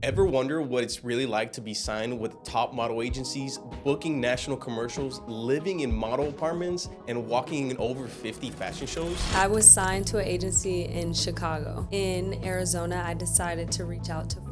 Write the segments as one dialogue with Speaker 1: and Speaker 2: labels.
Speaker 1: Ever wonder what it's really like to be signed with top model agencies, booking national commercials, living in model apartments, and walking in over 50 fashion shows?
Speaker 2: I was signed to an agency in Chicago. In Arizona, I decided to reach out to Ford.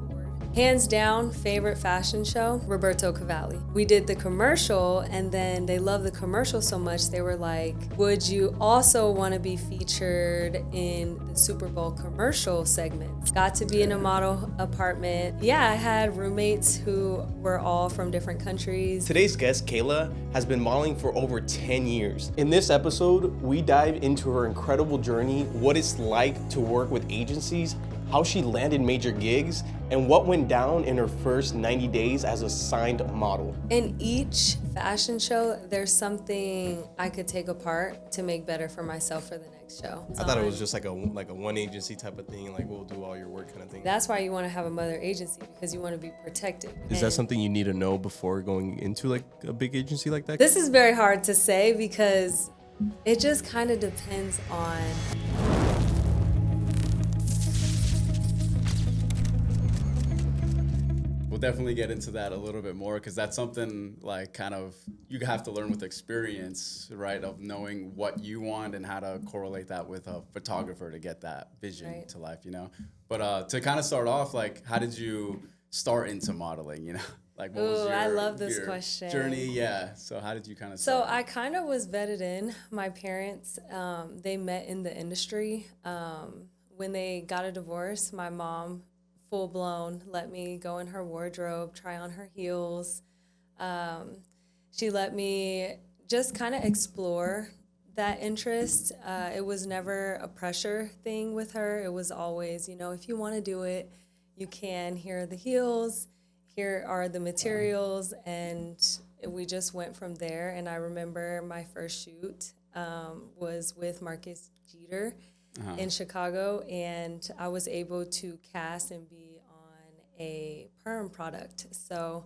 Speaker 2: Hands down, favorite fashion show, Roberto Cavalli. We did the commercial, and then they loved the commercial so much, they were like, would you also want to be featured in the Super Bowl commercial segments? Got to be in a model apartment. Yeah, I had roommates who were all from different countries.
Speaker 1: Today's guest, Khayla, has been modeling for over 10 years. In this episode, we dive into her incredible journey, what it's like to work with agencies, how she landed major gigs, and what went down in her first 90 days as a signed model.
Speaker 2: In each fashion show, there's something I could take apart to make better for myself for the next show.
Speaker 1: I thought it was just like a one agency type of thing, like we'll do all your work kind of thing.
Speaker 2: That's why you want to have a mother agency, because you want to be protected.
Speaker 1: Is that something you need to know before going into like a big agency like that?
Speaker 2: This is very hard to say because it just kind of depends on.
Speaker 3: We'll definitely get into that a little bit more, because that's something like kind of you have to learn with experience, right? Of knowing what you want and how to correlate that with a photographer to get that vision to life, you know? But to kind of start off, like, how did you start into modeling, you know? Like, what was your,
Speaker 2: I love this question.
Speaker 3: Journey? Yeah. So how did you kind of
Speaker 2: So
Speaker 3: start?
Speaker 2: I kind of was vetted in. My parents, they met in the industry. When they got a divorce, my mom full blown let me go in her wardrobe, try on her heels. She let me just kind of explore that interest. It was never a pressure thing with her. It was always, you know, if you want to do it, you can. Here are the heels, here are the materials, and we just went from there. And I remember my first shoot was with Marcus Jeter in Chicago, and I was able to cast and be on a perm product. So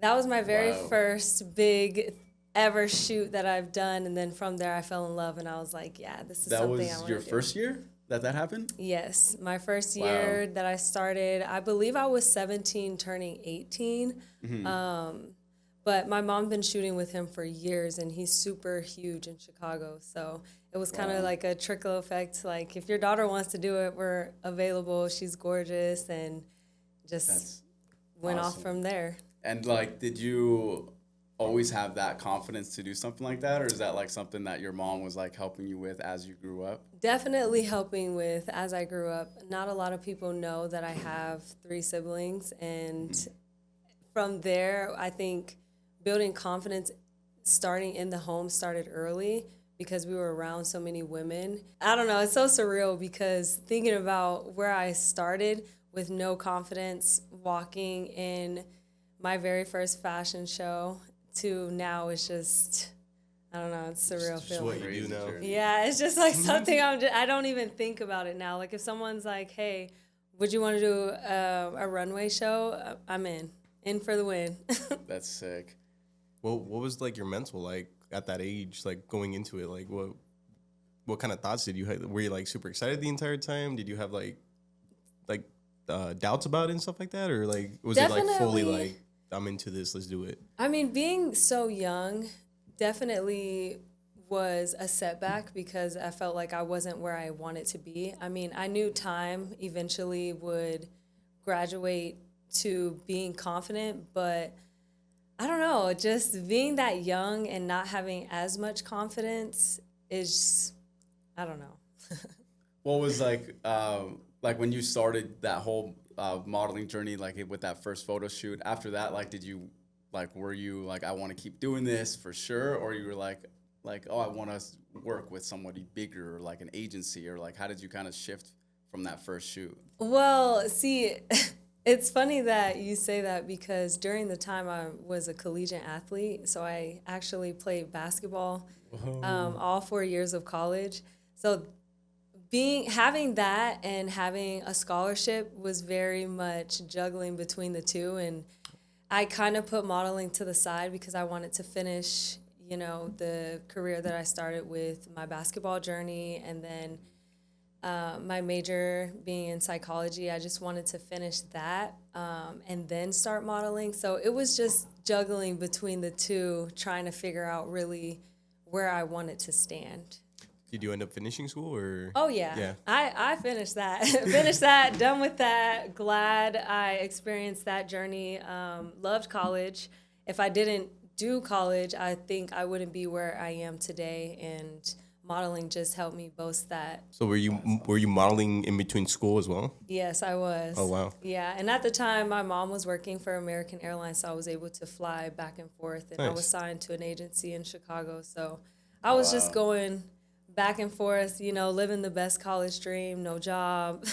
Speaker 2: that was my very first big ever shoot that I've done, and then from there I fell in love, and I was like, yeah, this is something I want to do.
Speaker 3: That was your first year that happened?
Speaker 2: Yes, my first year that I started, I believe I was 17 turning 18. But my mom been shooting with him for years, and he's super huge in Chicago. So it was kind of like a trickle effect. Like, if your daughter wants to do it, we're available. She's gorgeous, and just went off from there.
Speaker 3: And like, did you always have that confidence to do something like that, or is that like something that your mom was like helping you with as you grew up?
Speaker 2: Definitely helping with as I grew up. Not a lot of people know that I have 3 siblings, and from there, I think building confidence starting in the home started early because we were around so many women. I don't know, it's so surreal because thinking about where I started with no confidence, walking in my very first fashion show to now is just, I don't know, it's surreal feeling.
Speaker 1: What you do now.
Speaker 2: Yeah, it's just like something I don't even think about it now. Like, if someone's like, hey, would you want to do a runway show? I'm in for the win.
Speaker 3: That's sick.
Speaker 1: Well, what was like your mental like at that age, like going into it? Like what kind of thoughts did you have? Were you like super excited the entire time? Did you have like doubts about it and stuff like that? Or like was
Speaker 2: Definitely.
Speaker 1: it like fully like, I'm into this, let's do it?
Speaker 2: I mean, being so young definitely was a setback because I felt like I wasn't where I wanted to be. I mean, I knew time eventually would graduate to being confident, but I don't know, just being that young and not having as much confidence is, I don't know.
Speaker 3: What was like when you started that whole modeling journey, like with that first photo shoot, after that, like, were you like, I want to keep doing this for sure? Or you were like, oh, I want to work with somebody bigger, or like an agency, or like, how did you kind of shift from that first shoot?
Speaker 2: Well, see, it's funny that you say that because during the time I was a collegiate athlete, so I actually played basketball all 4 years of college. So having that and having a scholarship was very much juggling between the two, and I kind of put modeling to the side because I wanted to finish, you know, the career that I started with my basketball journey, and then my major being in psychology, I just wanted to finish that. and then start modeling. So it was just juggling between the two, trying to figure out really where I wanted to stand.
Speaker 1: Did you end up finishing school or?
Speaker 2: Oh, yeah.
Speaker 1: Yeah.
Speaker 2: I finished that. Finished that, done with that. Glad I experienced that journey. Loved college. If I didn't do college, I think I wouldn't be where I am today. And modeling just helped me boast that.
Speaker 1: So were you modeling in between school as well?
Speaker 2: Yes, I was.
Speaker 1: Oh, wow.
Speaker 2: Yeah, and at the time, my mom was working for American Airlines, so I was able to fly back and forth. And I
Speaker 1: Nice.
Speaker 2: was signed to an agency in Chicago, so I was just going back and forth, living the best college dream, no job,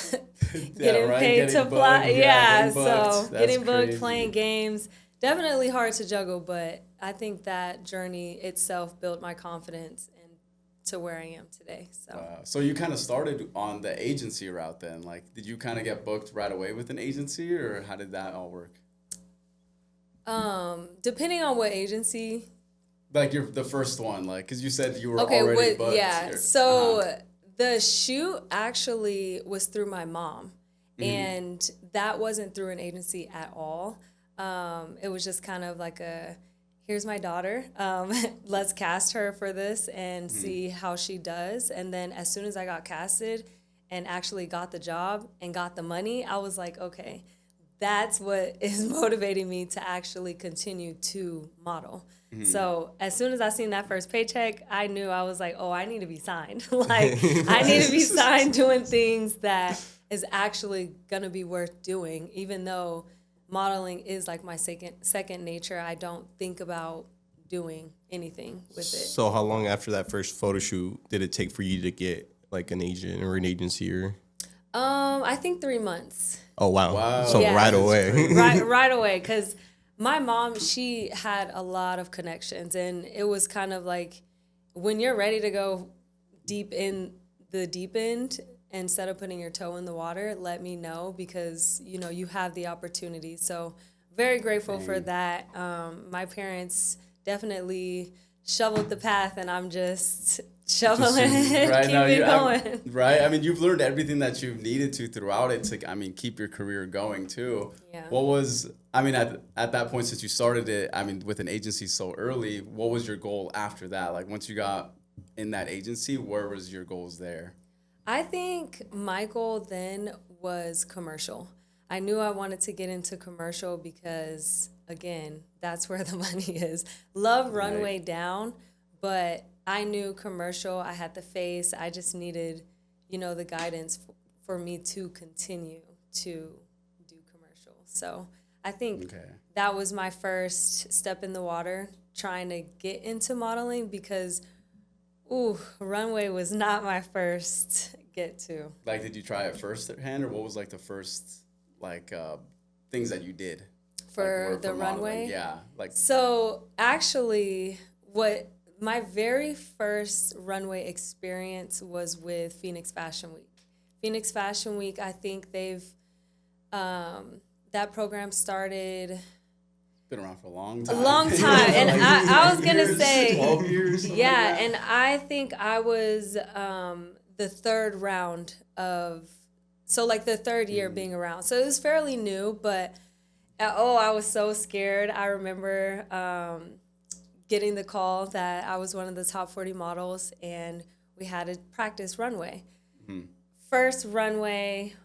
Speaker 2: getting paid to fly. Yeah, so getting booked, playing games. Definitely hard to juggle, but I think that journey itself built my confidence and to where I am today.
Speaker 3: So you kind of started on the agency route then. Like, did you kind of get booked right away with an agency, or how did that all work?
Speaker 2: Depending on what agency.
Speaker 3: Like the first one, like, because you said you were already booked.
Speaker 2: Yeah, so the shoot actually was through my mom, and that wasn't through an agency at all. It was just kind of like here's my daughter, let's cast her for this and see how she does. And then as soon as I got casted and actually got the job and got the money, I was like, okay, that's what is motivating me to actually continue to model. So as soon as I seen that first paycheck, I knew, I was like, oh, I need to be signed. Like, I need to be signed doing things that is actually going to be worth doing. Even though modeling is like my second nature, I don't think about doing anything with it.
Speaker 1: So how long after that first photo shoot did it take for you to get like an agent or an agency or?
Speaker 2: I think 3 months.
Speaker 1: Oh, wow.
Speaker 3: Wow.
Speaker 1: So
Speaker 2: Yeah.
Speaker 1: right away.
Speaker 2: right away, because my mom, she had a lot of connections, and it was kind of like, when you're ready to go deep in the deep end, instead of putting your toe in the water, let me know, because you have the opportunity. So very grateful for that. My parents definitely shoveled the path, and I'm just shoveling it,
Speaker 3: right now,
Speaker 2: keep it going.
Speaker 3: Right? I mean, you've learned everything that you've needed to throughout it to, keep your career going too.
Speaker 2: Yeah.
Speaker 3: What was, at that point, since you started it, with an agency so early, what was your goal after that? Like, once you got in that agency, where was your goals there?
Speaker 2: I think my goal then was commercial. I knew I wanted to get into commercial because, again, that's where the money is. Love Runway down, but I knew commercial, I had the face, I just needed, the guidance for me to continue to do commercial. So I think that was my first step in the water, trying to get into modeling, because Runway was not my first get to.
Speaker 3: Like, did you try it firsthand, or what was like the first things that you did
Speaker 2: For the
Speaker 3: modeling?
Speaker 2: Runway?
Speaker 3: Yeah, like.
Speaker 2: So actually, what my very first runway experience was with Phoenix Fashion Week. Phoenix Fashion Week, I think they've that program started.
Speaker 3: Been around for a long time.
Speaker 2: A long time, and I was gonna say
Speaker 3: 12 years.
Speaker 2: Yeah, and I think I was the third round of, so like the third year being around. So it was fairly new, but I was so scared. I remember getting the call that I was one of the top 40 models, and we had to practice runway. First runway,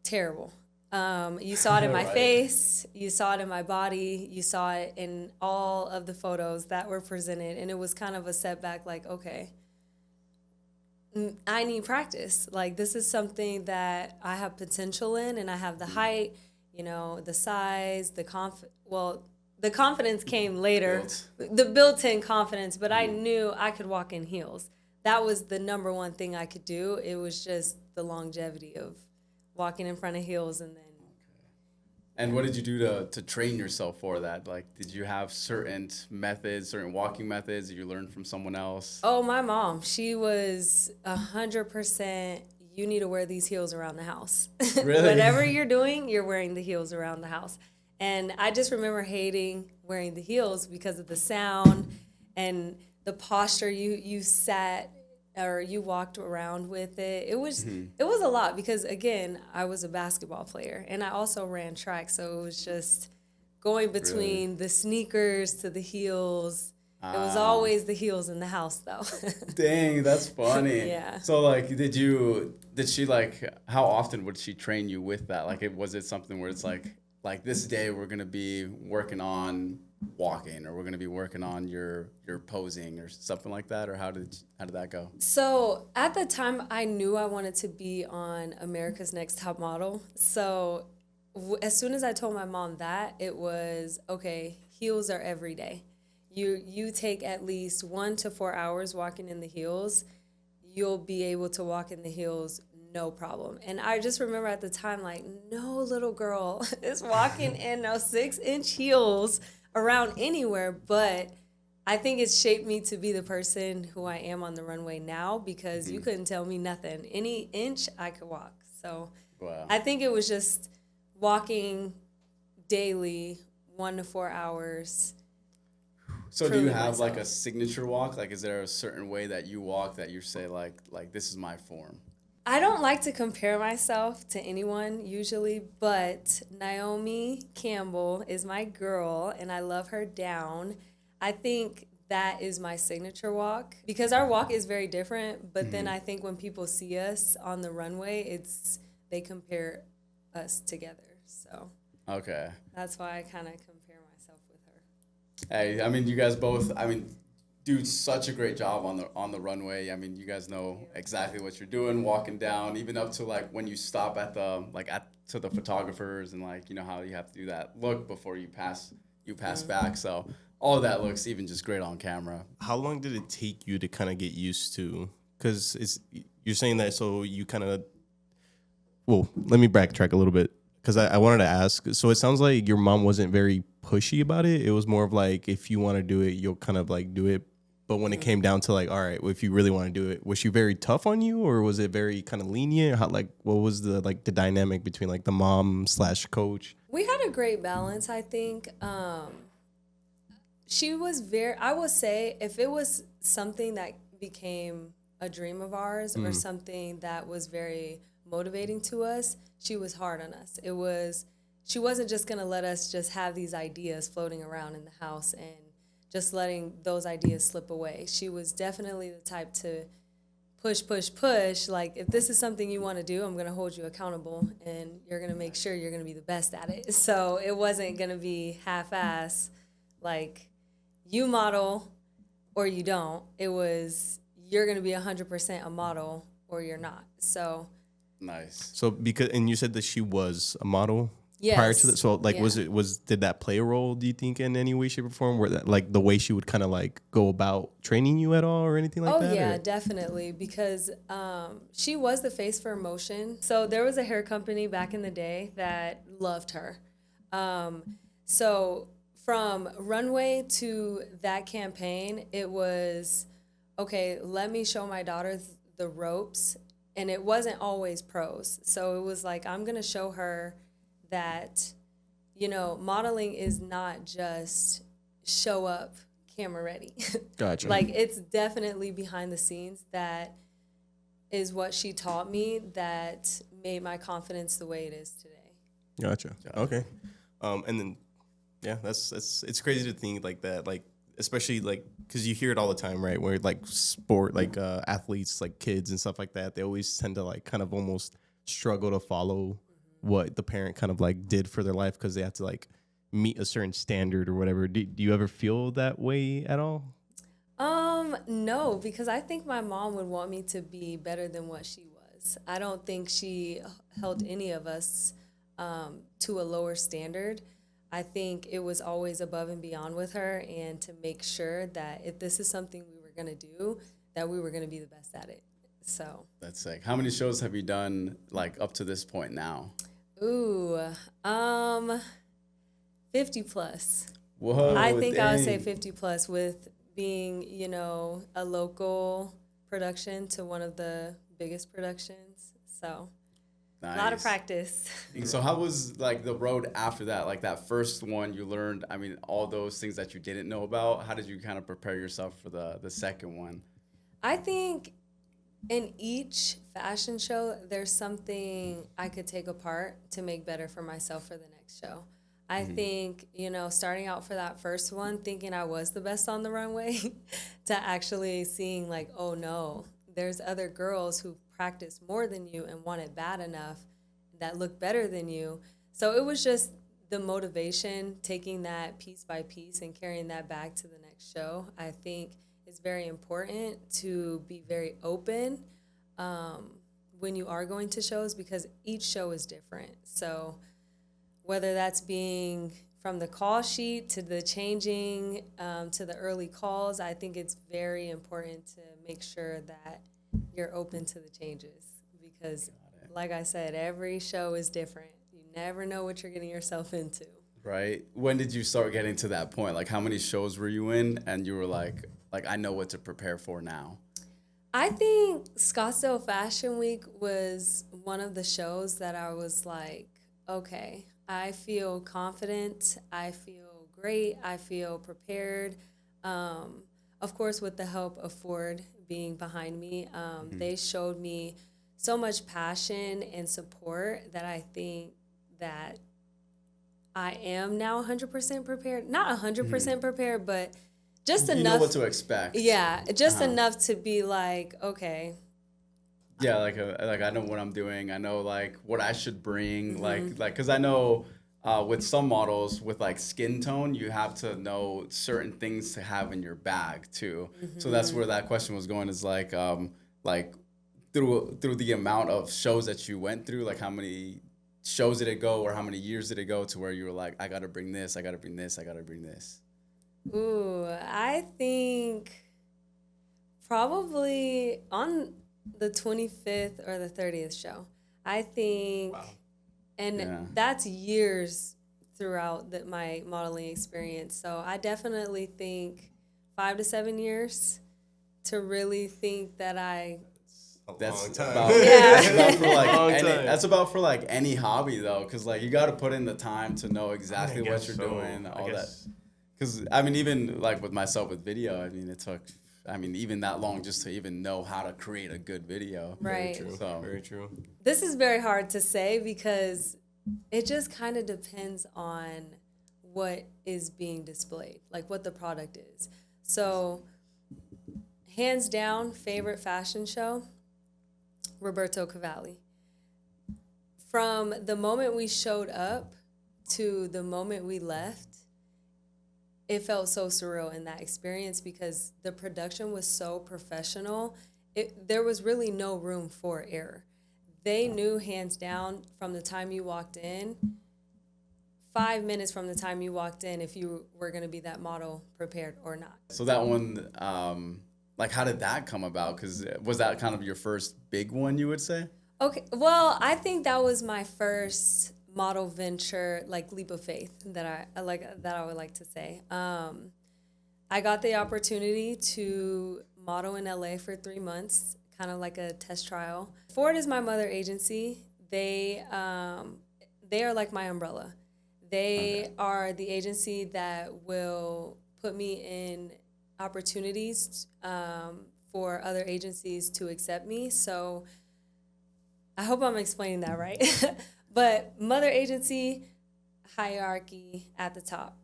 Speaker 2: terrible. You saw it in my face, you saw it in my body, you saw it in all of the photos that were presented, and it was kind of a setback, like, okay, I need practice. Like, this is something that I have potential in, and I have the height, the size, the confidence came later, the built-in confidence, but I knew I could walk in heels. That was the number one thing I could do. It was just the longevity of walking in front of heels. And then.
Speaker 3: And what did you do to train yourself for that? Like, did you have certain methods, certain walking methods that you learned from someone else?
Speaker 2: Oh, my mom. She was 100%, you need to wear these heels around the house.
Speaker 3: Really?
Speaker 2: Whatever you're doing, you're wearing the heels around the house. And I just remember hating wearing the heels because of the sound and the posture. You sat or you walked around with it. It was a lot because again, I was a basketball player and I also ran track, so it was just going between the sneakers to the heels. It was always the heels in the house though.
Speaker 3: Dang, that's funny.
Speaker 2: Yeah.
Speaker 3: So like, did she like, how often would she train you with that? Like, was it something where it's like this day we're gonna be working on walking, or we're gonna be working on your posing or something like that, or how did that go?
Speaker 2: So at the time, I knew I wanted to be on America's Next Top Model. So as soon as I told my mom that, it was okay. Heels are every day. You take at least 1 to 4 hours walking in the heels, you'll be able to walk in the heels no problem. And I just remember at the time, like, no little girl is walking in no 6-inch heels around anywhere. But I think it's shaped me to be the person who I am on the runway now because you couldn't tell me nothing. Any inch I could walk. So
Speaker 3: Wow.
Speaker 2: I think it was just walking daily 1 to 4 hours.
Speaker 3: So do you
Speaker 2: proving
Speaker 3: have like a
Speaker 2: myself.
Speaker 3: signature walk? Like, is there a certain way that you walk that you say like this is my form?
Speaker 2: I don't like to compare myself to anyone usually, but Naomi Campbell is my girl and I love her down. I think that is my signature walk because our walk is very different, but then I think when people see us on the runway, they compare us together. So
Speaker 3: Okay.
Speaker 2: that's why I kind of compare myself with her.
Speaker 3: Hey, I mean, you guys both, I mean, do such a great job on the runway. I mean, you guys know exactly what you're doing, walking down, even up to like when you stop at to the photographers and like, you know, how you have to do that look before you pass back. So all of that looks even just great on camera.
Speaker 1: How long did it take you to kind of get used to? Because you're saying that so you kind of. Well, let me backtrack a little bit because I wanted to ask. So it sounds like your mom wasn't very pushy about it. It was more of like if you want to do it, you'll kind of like do it. But when it came down to like, all right, well, if you really want to do it, was she very tough on you, or was it very kind of lenient? How like what was the dynamic between like the mom / coach?
Speaker 2: We had a great balance, I think. She was I would say, if it was something that became a dream of ours or something that was very motivating to us, she was hard on us. She wasn't just going to let us just have these ideas floating around in the house and just letting those ideas slip away. She was definitely the type to push. Like, if this is something you want to do, I'm going to hold you accountable and you're going to make sure you're going to be the best at it. So it wasn't going to be half-ass, like, you model or you don't. It was, you're going to be 100% a model or you're not. So
Speaker 3: Nice.
Speaker 1: So and you said that she was a model
Speaker 2: yes.
Speaker 1: prior to that. So like,
Speaker 2: Yeah.
Speaker 1: did that play a role? Do you think in any way, shape, or form, where that like the way she would kind of like go about training you at all or anything like that?
Speaker 2: Oh yeah,
Speaker 1: or?
Speaker 2: definitely, because she was the face for Emotion. So there was a hair company back in the day that loved her. So from Runway to that campaign, it was, okay, let me show my daughter the ropes. And it wasn't always pros. So it was like, I'm going to show her that, you know, modeling is not just show up camera ready.
Speaker 1: Gotcha.
Speaker 2: Like, it's definitely behind the scenes. That is what she taught me that made my confidence the way it is today.
Speaker 1: Gotcha. Okay. And then, yeah, it's crazy to think like that, like, especially like, because you hear it all the time, right? Where like sport, like athletes, like kids and stuff like that, they always tend to like kind of almost struggle to follow what the parent kind of like did for their life because they have to like meet a certain standard or whatever. Do you ever feel that way at all?
Speaker 2: No, because I think my mom would want me to be better than what she was. I don't think she held any of us to a lower standard. I think it was always above and beyond with her, and to make sure that if this is something we were going to do, that we were going to be the best at it. So
Speaker 3: That's sick. How many shows have you done like up to this point now?
Speaker 2: 50 plus.
Speaker 3: Whoa,
Speaker 2: I think I would say
Speaker 3: dang.
Speaker 2: 50 plus, with being, you know, a local production to one of the biggest productions. So
Speaker 3: Nice.
Speaker 2: a lot of practice.
Speaker 3: So how was like the road after that? Like that first one you learned, I mean, all those things that you didn't know about. How did you kind of prepare yourself for the second one?
Speaker 2: I think In each fashion show, there's something I could take apart to make better for myself for the next show. I think, starting out for that first one, thinking I was the best on the runway, to actually seeing like, oh no, there's other girls who practice more than you and want it bad enough that look better than you. So it was just the motivation, taking that piece by piece and carrying that back to the next show. I think it's very important to be very open when you are going to shows, because each show is different. So whether that's being from the call sheet to the changing to the early calls, I think it's very important to make sure that you're open to the changes, because like I said, every show is different. You never know what you're getting yourself into.
Speaker 3: Right. When did you start getting to that point? Like, how many shows were you in and you were like, I know what to prepare for now?
Speaker 2: I think Scottsdale Fashion Week was one of the shows that I was like, okay, I feel confident, I feel great, I feel prepared. Of course, with the help of Ford being behind me, they showed me so much passion and support that I think that I am now 100% prepared. Not 100% prepared, but just enough.
Speaker 3: You know what to expect.
Speaker 2: Yeah, just enough to be like, okay.
Speaker 3: Yeah, like I know what I'm doing. I know like what I should bring. Like because I know with some models with like skin tone, you have to know certain things to have in your bag too. So that's where that question was going. Is like through the amount of shows that you went through, like how many shows did it go, or how many years did it go to where you were like, I gotta bring this, I gotta bring this, I gotta bring this.
Speaker 2: Ooh, I think probably on the 25th or the 30th show. I think, and that's years throughout my modeling experience. So I definitely think 5 to 7 years to really think that
Speaker 3: That's
Speaker 1: long time.
Speaker 3: That's about for like any hobby though, because like you got to put in the time to know exactly what you're doing, all that. Because I mean, even like with myself with video, I mean, it took, even that long just to even know how to create a good video.
Speaker 2: Right.
Speaker 1: Very true.
Speaker 3: So,
Speaker 1: very true.
Speaker 2: This is very hard to say because it just kind of depends on what is being displayed, like what the product is. So, hands down, favorite fashion show, Roberto Cavalli. From the moment we showed up to the moment we left, it felt so surreal in that experience because the production was so professional. There was really no room for error. They knew hands down from the time you walked in, 5 minutes from the time you walked in, if you were going to be that model prepared or not.
Speaker 3: So that one, like how did that come about? Because was that kind of your first big one, you would say?
Speaker 2: Okay, well, I think that was my first model venture, like leap of faith that I would like to say. I got the opportunity to model in LA for 3 months, kind of like a test trial. Ford is my mother agency. They are like my umbrella. They are the agency that will put me in opportunities for other agencies to accept me. So I hope I'm explaining that right. But mother agency, hierarchy at the top.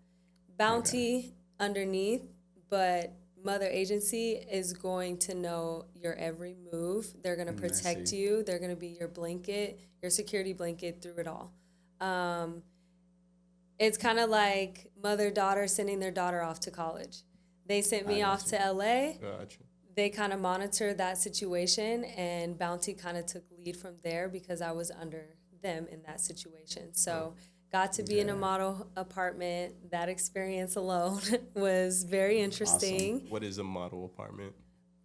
Speaker 2: Bounty underneath, but mother agency is going to know your every move. They're going to protect you. They're going to be your blanket, your security blanket through it all. It's kind of like mother-daughter sending their daughter off to college. They sent me off to LA.
Speaker 1: Gotcha.
Speaker 2: They kind of monitored that situation, and Bounty kind of took lead from there because I was under them in that situation. So got to be in a model apartment. That experience alone was very interesting.
Speaker 1: Awesome. What is a model apartment?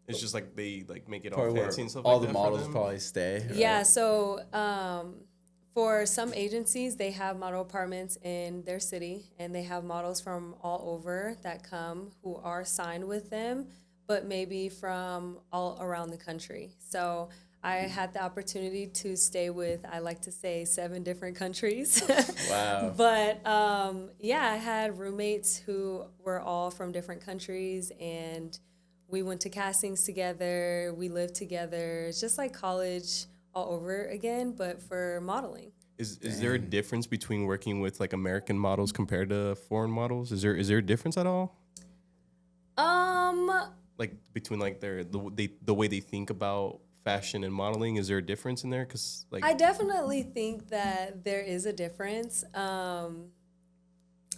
Speaker 1: It's just like they like make it all
Speaker 3: Probably
Speaker 1: fancy and stuff
Speaker 3: all
Speaker 1: like
Speaker 3: the
Speaker 1: that.
Speaker 3: models probably stay. Right?
Speaker 2: Yeah, so for some agencies, they have model apartments in their city, and they have models from all over that come who are signed with them, but maybe from all around the country. So I had the opportunity to stay with, I like to say, 7 different countries.
Speaker 3: Wow.
Speaker 2: But yeah, I had roommates who were all from different countries, and we went to castings together. We lived together. It's just like college all over again, but for modeling.
Speaker 1: Is there a difference between working with like American models compared to foreign models? Is there a difference at all? Like between like the way they think about fashion and modeling, is there a difference in there? Because like
Speaker 2: I definitely think that there is a difference.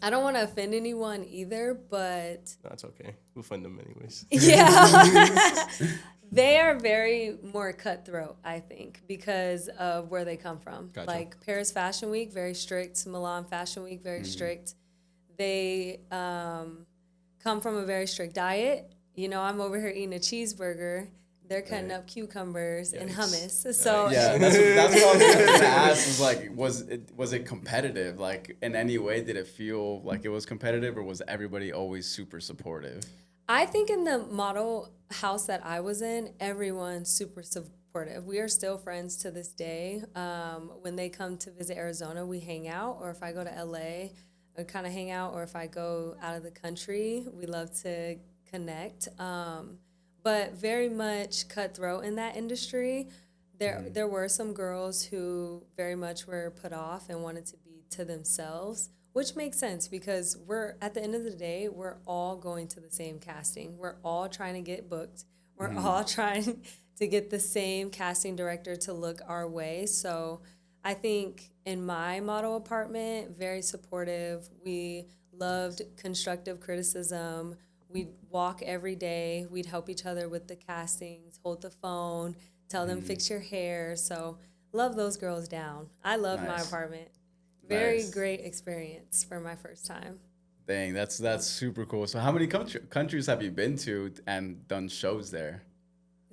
Speaker 2: I don't want to offend anyone either, but
Speaker 1: no, it's okay. We'll find them anyways.
Speaker 2: yeah, they are very more cutthroat, I think, because of where they come from.
Speaker 1: Gotcha.
Speaker 2: Like Paris Fashion Week, very strict. Milan Fashion Week, very strict. They come from a very strict diet. You know, I'm over here eating a cheeseburger. They're cutting up cucumbers and hummus. So
Speaker 3: yeah, that's what I was going to ask. Was like, was it competitive? Like in any way, did it feel like it was competitive, or was everybody always super supportive?
Speaker 2: I think in the model house that I was in, everyone's super supportive. We are still friends to this day. When they come to visit Arizona, we hang out, or if I go to LA, we kind of hang out, or if I go out of the country, we love to connect. But very much cutthroat in that industry. There were some girls who very much were put off and wanted to be to themselves, which makes sense because we're at the end of the day, we're all going to the same casting. We're all trying to get booked. We're all trying to get the same casting director to look our way. So I think in my model apartment, very supportive. We loved constructive criticism. We'd walk every day. We'd help each other with the castings, hold the phone, tell them fix your hair. So love those girls down. I love my apartment. Very great experience for my first time.
Speaker 3: Dang, that's super cool. So how many countries have you been to and done shows there?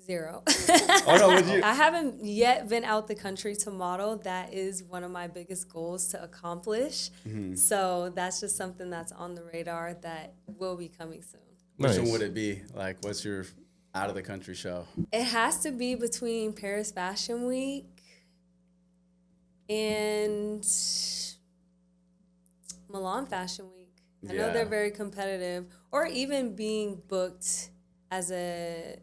Speaker 2: 0.
Speaker 3: Oh no, would you?
Speaker 2: I haven't yet been out the country to model. That is one of my biggest goals to accomplish. So that's just something that's on the radar that will be coming soon.
Speaker 3: Which one would it be? Like, what's your out of the country show?
Speaker 2: It has to be between Paris Fashion Week and Milan Fashion Week. I know they're very competitive, or even being booked as a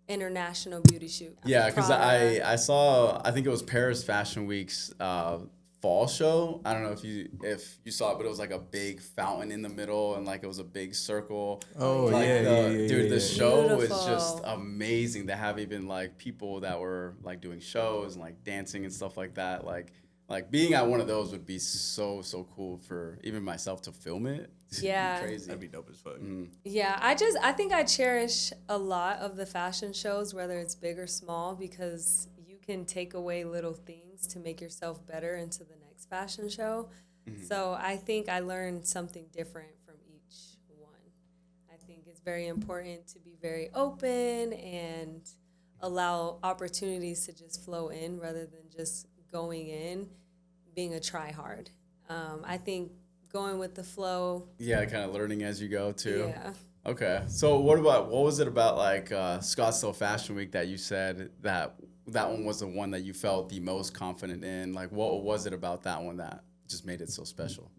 Speaker 2: international beauty shoot.
Speaker 3: Yeah, because I saw, I think it was Paris Fashion Week's fall show. I don't know if you saw it, but it was like a big fountain in the middle and like it was a big circle.
Speaker 1: Oh,
Speaker 3: like dude, the show was
Speaker 2: Beautiful.
Speaker 3: just amazing to have even like people that were like doing shows and like dancing and stuff like that. Like being at one of those would be so cool for even myself to film it.
Speaker 2: Yeah.
Speaker 3: Crazy.
Speaker 1: That'd be dope as fuck.
Speaker 2: Yeah, I think I cherish a lot of the fashion shows, whether it's big or small, because you can take away little things to make yourself better into the next fashion show. So I think I learned something different from each one. I think it's very important to be very open and allow opportunities to just flow in rather than just going in, being a try-hard. I think going with the flow.
Speaker 3: Yeah, kind of learning as you go too.
Speaker 2: Yeah.
Speaker 3: Okay. So what was it about like Scottsdale Fashion Week that you said that one was the one that you felt the most confident in? Like what was it about that one that just made it so special?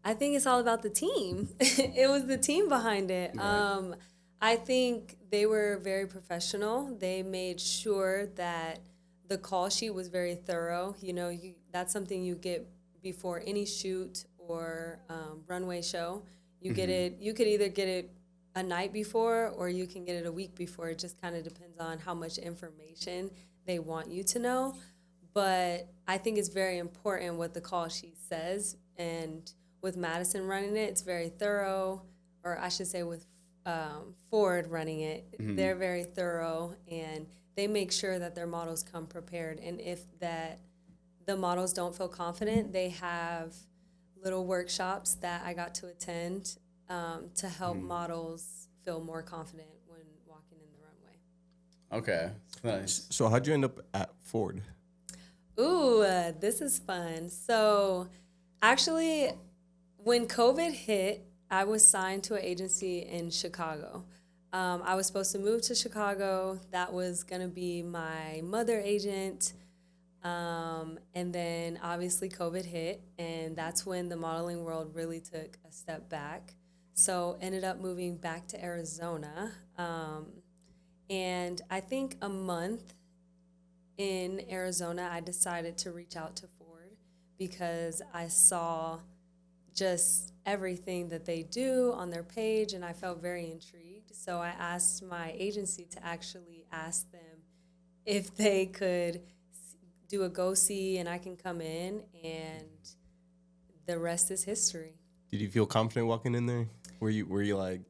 Speaker 2: I think it's all about the team. It was the team behind it.
Speaker 3: Right.
Speaker 2: I think they were very professional. They made sure that the call sheet was very thorough. You know, that's something you get before any shoot or runway show. You get it. You could either get it a night before or you can get it a week before. It just kind of depends on how much information they want you to know. But I think it's very important what the call sheet says. And with Madison running it, it's very thorough. Or I should say with Ford running it, they're very thorough and they make sure that their models come prepared. And if the models don't feel confident, they have little workshops that I got to attend to help models feel more confident when walking in the runway.
Speaker 3: Okay. Nice.
Speaker 1: So how'd you end up at Ford?
Speaker 2: Ooh, this is fun. So actually, when COVID hit, I was signed to an agency in Chicago. I was supposed to move to Chicago. That was going to be my mother agent. And then obviously COVID hit, and that's when the modeling world really took a step back. So ended up moving back to Arizona. And I think a month in Arizona, I decided to reach out to Ford because I saw just everything that they do on their page, and I felt very intrigued. So I asked my agency to actually ask them if they could do a go-see and I can come in, and the rest is history.
Speaker 1: Did you feel confident walking in there? Were you like, easy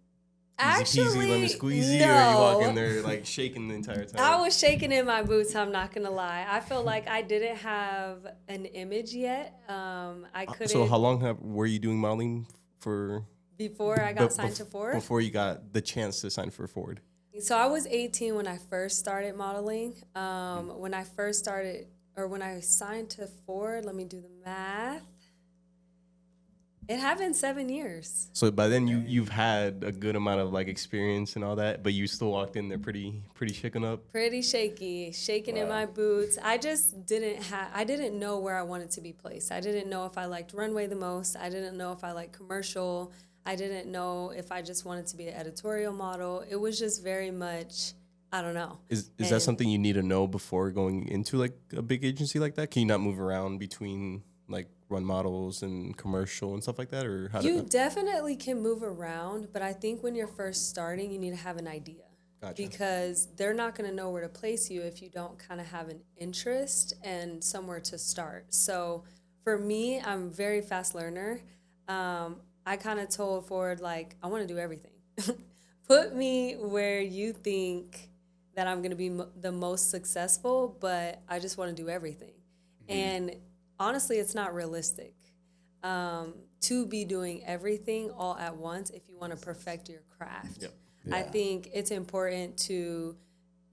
Speaker 2: Actually,
Speaker 1: peasy, lemon squeezy,
Speaker 2: no.
Speaker 1: or are you walking there like shaking the entire time?
Speaker 2: I was shaking in my boots, I'm not going to lie. I felt like I didn't have an image yet. I couldn't.
Speaker 1: So how long were you doing modeling for?
Speaker 2: Before I got signed to Ford?
Speaker 1: Before you got the chance to sign for Ford.
Speaker 2: So I was 18 when I first started modeling. When I first started, or when I signed to Ford, let me do the math. It had been 7 years.
Speaker 1: So by then you've had a good amount of like experience and all that, but you still walked in there pretty shaken up.
Speaker 2: Pretty shaking in my boots. I just I didn't know where I wanted to be placed. I didn't know if I liked runway the most. I didn't know if I liked commercial. I didn't know if I just wanted to be an editorial model. It was just very much, I don't know.
Speaker 1: Is that something you need to know before going into like a big agency like that? Can you not move around between like run models and commercial and stuff like that, or how?
Speaker 2: You definitely can move around, but I think when you're first starting, you need to have an idea.
Speaker 1: Gotcha.
Speaker 2: Because they're not going to know where to place you if you don't kind of have an interest and somewhere to start. So for me, I'm a very fast learner. I kind of told Ford, like, I want to do everything. Put me where you think that I'm going to be the most successful, but I just want to do everything. Mm-hmm. And honestly, it's not realistic to be doing everything all at once if you want to perfect your craft.
Speaker 1: Yep.
Speaker 2: Yeah. I think it's important to,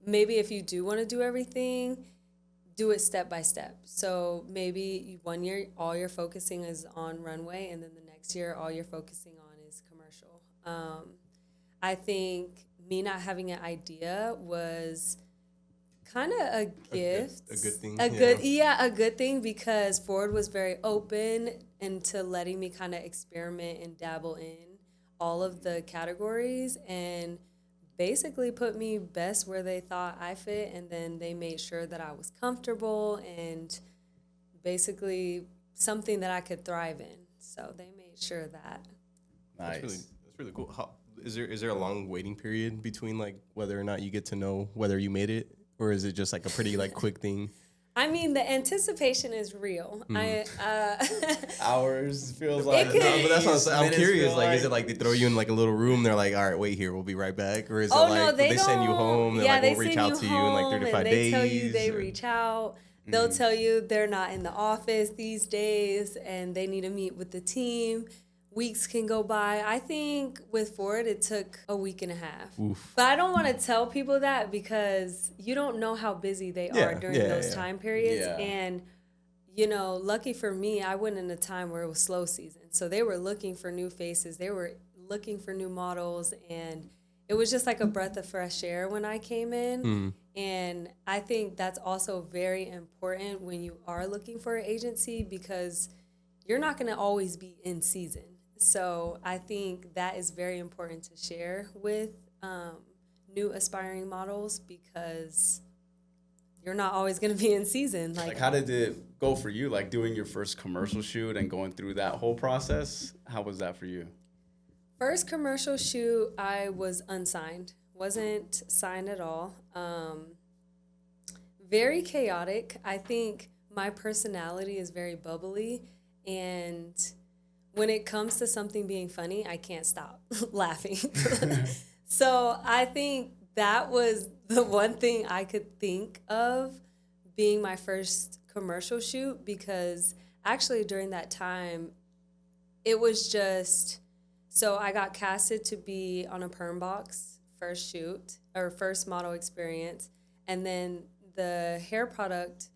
Speaker 2: maybe if you do want to do everything, do it step by step. So maybe 1 year, all you're focusing is on runway, and then the next year, all you're focusing on is commercial. I think me not having an idea was kind of a gift.
Speaker 1: A good thing.
Speaker 2: A good thing, because Ford was very open into letting me kind of experiment and dabble in all of the categories, and basically put me best where they thought I fit, and then they made sure that I was comfortable and basically something that I could thrive in. So they made sure that.
Speaker 3: Nice.
Speaker 1: That's really cool. Is there a long waiting period between like whether or not you get to know whether you made it, or is it just like a pretty like quick thing?
Speaker 2: I mean, the anticipation is real.
Speaker 3: Hours feels like.
Speaker 1: No, but that's what I'm curious. Like, is it
Speaker 3: like
Speaker 1: like they throw you in like a little room? They're like, all right, wait here, we'll be right back, or is it
Speaker 2: no,
Speaker 1: like they send you home? They're like, we'll reach out to you in like 3 to 5 days.
Speaker 2: They tell you they reach out. They'll tell you they're not in the office these days and they need to meet with the team. Weeks can go by. I think with Ford, it took a week and a half.
Speaker 1: Oof.
Speaker 2: But I don't want to tell people that because you don't know how busy they are during those time periods.
Speaker 3: Yeah.
Speaker 2: And, you know, lucky for me, I went in a time where it was slow season. So they were looking for new faces. They were looking for new models. And it was just like a breath of fresh air when I came in. And I think that's also very important when you are looking for an agency, because you're not going to always be in season. So I think that is very important to share with new aspiring models, because you're not always going to be in season.
Speaker 3: Like, how did it go for you? Like doing your first commercial shoot and going through that whole process. How was that for you?
Speaker 2: First commercial shoot, I was unsigned. Wasn't signed at all. Very chaotic. I think my personality is very bubbly, and when it comes to something being funny, I can't stop laughing. So I think that was the one thing I could think of being my first commercial shoot, because actually during that time, it was just, so I got casted to be on a perm box first shoot, or first model experience, and then the hair product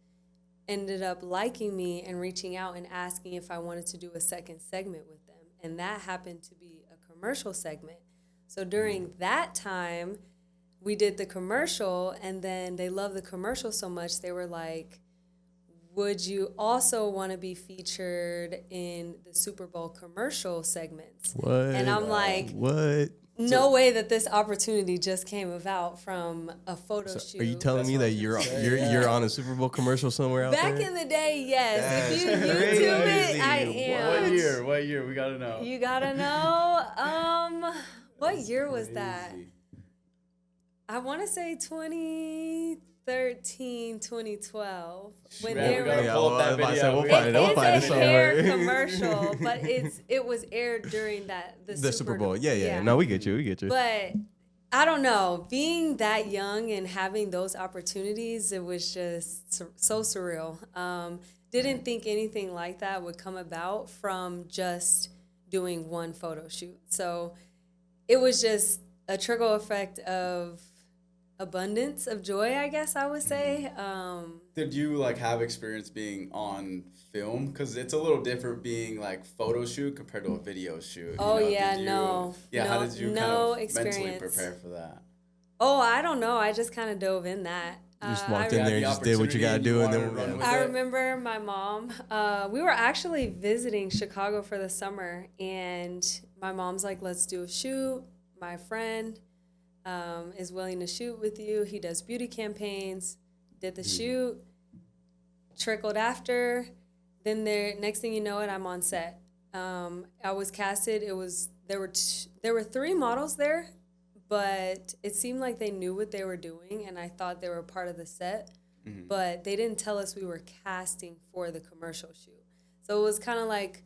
Speaker 2: ended up liking me and reaching out and asking if I wanted to do a second segment with them. And that happened to be a commercial segment. So during that time, we did the commercial, and then they loved the commercial so much, they were like, would you also want to be featured in the Super Bowl commercial segments?
Speaker 1: What?
Speaker 2: And I'm like,
Speaker 1: what?
Speaker 2: no way that this opportunity just came about from a photo shoot.
Speaker 1: Are you telling me that you're on a Super Bowl commercial somewhere out there?
Speaker 2: Back in the day, yes.
Speaker 1: That's
Speaker 2: if you
Speaker 1: crazy.
Speaker 2: YouTube it, I am.
Speaker 3: What year? We gotta know.
Speaker 2: You gotta know. What year was that? I want to say 2013, 2012. When they were.
Speaker 3: Pull up that video.
Speaker 1: We'll find it. We'll find it
Speaker 2: It's a hair
Speaker 1: somewhere.
Speaker 2: commercial, but it was aired during the
Speaker 1: Super Bowl. Yeah. No, we get you.
Speaker 2: But I don't know. Being that young and having those opportunities, it was just so surreal. Didn't think anything like that would come about from just doing one photo shoot. So it was just a trickle effect of abundance of joy, I guess I would say.
Speaker 3: Did you like have experience being on film? Because it's a little different being like photo shoot compared to a video shoot.
Speaker 2: Oh,
Speaker 3: you know?
Speaker 2: yeah,
Speaker 3: Did you,
Speaker 2: no.
Speaker 3: Yeah,
Speaker 2: no,
Speaker 3: how did you
Speaker 2: no
Speaker 3: kind of
Speaker 2: experience.
Speaker 3: mentally prepare for that?
Speaker 2: Oh, I don't know. I just kind of dove in that.
Speaker 1: You just walked in
Speaker 3: had
Speaker 1: there and
Speaker 3: the
Speaker 1: just did what you gotta
Speaker 3: opportunity
Speaker 1: do,
Speaker 3: and
Speaker 1: and
Speaker 3: you wanted to run
Speaker 1: then
Speaker 3: with
Speaker 2: I
Speaker 3: it?
Speaker 2: remember my mom. We were actually visiting Chicago for the summer, and my mom's like, "Let's do a shoot." My friend is willing to shoot with you. He does beauty campaigns. Did the shoot. Trickled after. Then next thing you know it, I'm on set. I was casted. There were 3 models there, but it seemed like they knew what they were doing, and I thought they were part of the set. But they didn't tell us we were casting for the commercial shoot. So it was kind of like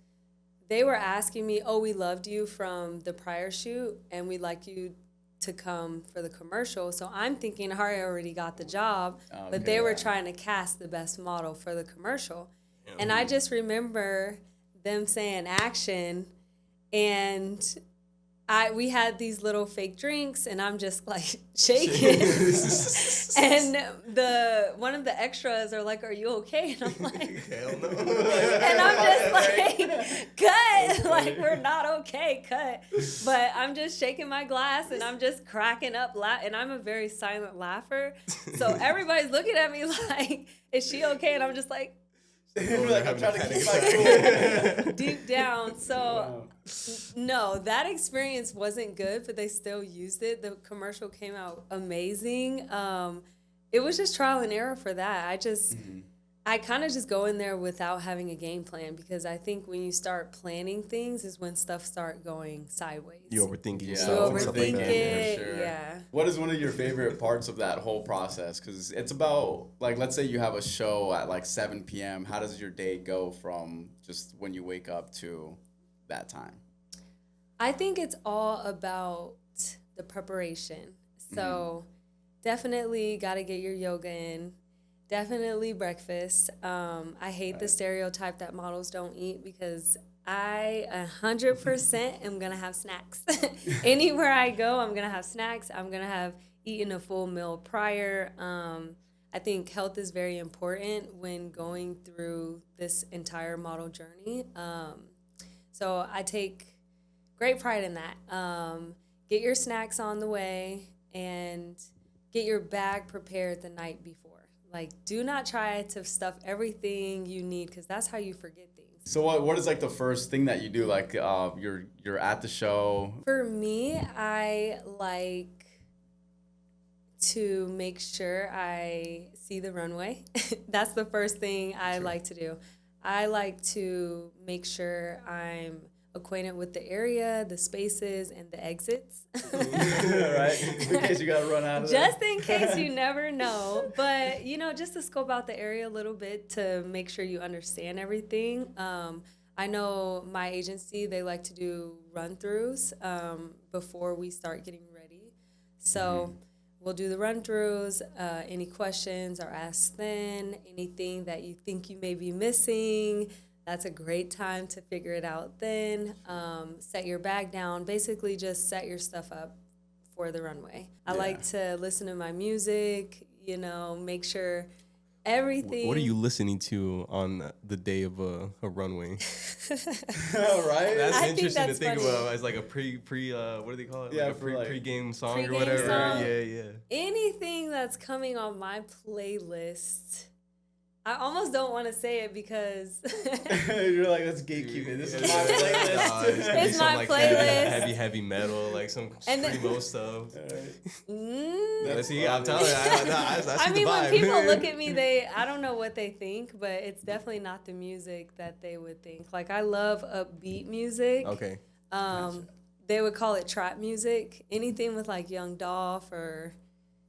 Speaker 2: they were asking me, "Oh, we loved you from the prior shoot, and we'd like you to come for the commercial." So I'm thinking, I already got the job, but they were trying to cast the best model for the commercial. And I just remember them saying action, and we had these little fake drinks, and I'm just like shaking. And one of the extras are like, "Are you okay?" And I'm like,
Speaker 1: hell no.
Speaker 2: and I'm just like, cut. Like, we're not okay, cut. But I'm just shaking my glass, and I'm just cracking up, and I'm a very silent laugher. So everybody's looking at me like, "Is she okay?" And I'm just like,
Speaker 3: Like, I'm trying to keep my cool.
Speaker 2: deep down. So no, that experience wasn't good, but they still used it. The commercial came out amazing. It was just trial and error for that. I kind of just go in there without having a game plan, because I think when you start planning things is when stuff start going sideways.
Speaker 1: You overthinking
Speaker 3: Yeah,
Speaker 1: stuff.
Speaker 2: You
Speaker 1: and stuff like
Speaker 2: overthink
Speaker 1: that.
Speaker 2: it.
Speaker 3: For sure.
Speaker 2: Yeah.
Speaker 3: What is one of your favorite parts of that whole process? Because it's about, like, let's say you have a show at like 7 p.m. How does your day go from just when you wake up to that time?
Speaker 2: I think it's all about the preparation. So definitely got to get your yoga in. Definitely breakfast. I hate the stereotype that models don't eat, because I 100% am going to have snacks. Anywhere I go, I'm going to have snacks. I'm going to have eaten a full meal prior. I think health is very important when going through this entire model journey. So I take great pride in that. Get your snacks on the way and get your bag prepared the night before. Like, do not try to stuff everything you need, because that's how you forget things.
Speaker 3: So what is like the first thing that you do? Like you're at the show.
Speaker 2: For me, I like to make sure I see the runway. That's the first thing I like to do. I like to make sure I'm acquainted with the area, the spaces, and the exits.
Speaker 3: Right? In case you gotta run out of there.
Speaker 2: Just in case, you never know. But, just to scope out the area a little bit to make sure you understand everything. I know my agency, they like to do run-throughs before we start getting ready. So we'll do the run-throughs. Any questions are asked then. Anything that you think you may be missing, that's a great time to figure it out then. Set your bag down. Basically, just set your stuff up for the runway. I like to listen to my music, make sure everything.
Speaker 1: What are you listening to on the day of a runway?
Speaker 3: Right?
Speaker 1: That's
Speaker 2: I think
Speaker 1: interesting
Speaker 2: that's
Speaker 1: to think
Speaker 2: funny.
Speaker 1: about as like a pre what do they call it?
Speaker 3: Yeah,
Speaker 1: like a
Speaker 3: for like
Speaker 1: pre-game song
Speaker 2: pre-game
Speaker 1: or whatever.
Speaker 2: song.
Speaker 1: Yeah.
Speaker 2: Anything that's coming on my playlist I almost don't want to say it because
Speaker 3: You're like, that's gatekeeping. This is my
Speaker 1: Nah,
Speaker 3: playlist.
Speaker 1: it's gonna be
Speaker 2: It's
Speaker 1: some,
Speaker 2: my
Speaker 1: like,
Speaker 2: playlist.
Speaker 1: heavy metal, like some
Speaker 2: And then-
Speaker 1: screamo stuff.
Speaker 2: Mm,
Speaker 1: See, I'm telling you, I see
Speaker 2: I mean,
Speaker 1: the vibe.
Speaker 2: when people look at me, I don't know what they think, but it's definitely not the music that they would think. Like, I love upbeat music.
Speaker 1: Okay.
Speaker 2: They would call it trap music. Anything with like Young Dolph or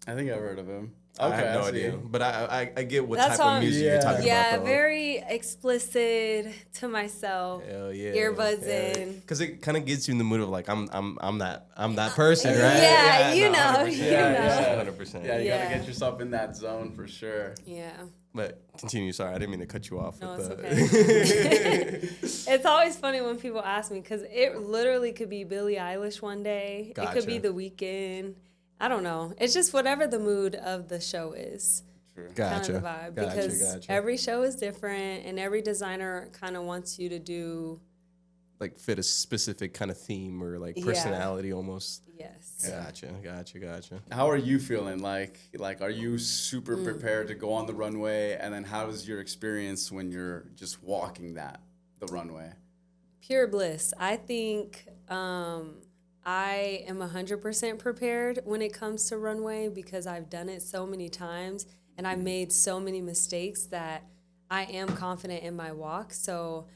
Speaker 3: I think I've heard of him.
Speaker 1: I
Speaker 3: Okay,
Speaker 1: have no
Speaker 3: see.
Speaker 1: idea, but I get what
Speaker 2: That's
Speaker 1: type
Speaker 2: all-
Speaker 1: of music
Speaker 3: Yeah.
Speaker 1: you're talking
Speaker 2: yeah,
Speaker 1: about, though.
Speaker 2: very explicit to myself.
Speaker 1: Hell yeah.
Speaker 2: Earbuds in.
Speaker 1: Because it kind of gets you in the mood of like I'm that person, right?
Speaker 2: Yeah, you know,
Speaker 1: 100%.
Speaker 2: you
Speaker 3: know.
Speaker 1: 100%.
Speaker 3: Yeah, you
Speaker 2: Yeah.
Speaker 3: gotta get yourself in that zone for sure.
Speaker 2: Yeah.
Speaker 1: But continue. Sorry, I didn't mean to cut you off.
Speaker 2: No,
Speaker 1: with
Speaker 2: it's
Speaker 1: the...
Speaker 2: okay. It's always funny when people ask me because it literally could be Billie Eilish one day. It could be
Speaker 1: Gotcha.
Speaker 2: The Weeknd. I don't know. It's just whatever the mood of the show is.
Speaker 3: True.
Speaker 1: Gotcha.
Speaker 2: Kind of the vibe.
Speaker 1: Gotcha,
Speaker 2: Because
Speaker 1: gotcha.
Speaker 2: every show is different and every designer kind of wants you to do,
Speaker 1: like fit a specific kind of theme or like
Speaker 2: Yeah.
Speaker 1: personality almost.
Speaker 2: yes.
Speaker 1: Gotcha.
Speaker 3: How are you feeling? Like, are you super
Speaker 2: Mm.
Speaker 3: prepared to go on the runway? And then how is your experience when you're just walking the runway?
Speaker 2: Pure bliss. I think I am 100% prepared when it comes to runway because I've done it so many times and I've made so many mistakes that I am confident in my walk. So